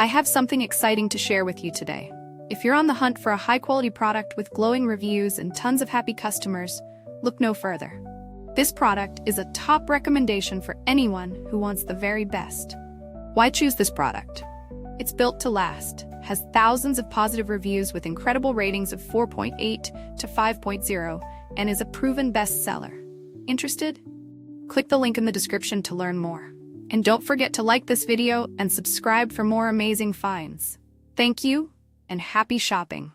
I have something exciting to share with you today. If you're on the hunt for a high-quality product with glowing reviews and tons of happy customers, look no further. This product is a top recommendation for anyone who wants the very best. Why choose this product? It's built to last, has thousands of positive reviews with incredible ratings of 4.8 to 5.0, and is a proven bestseller. Interested? Click the link in the description to learn more. And don't forget to like this video and subscribe for more amazing finds. Thank you, and happy shopping!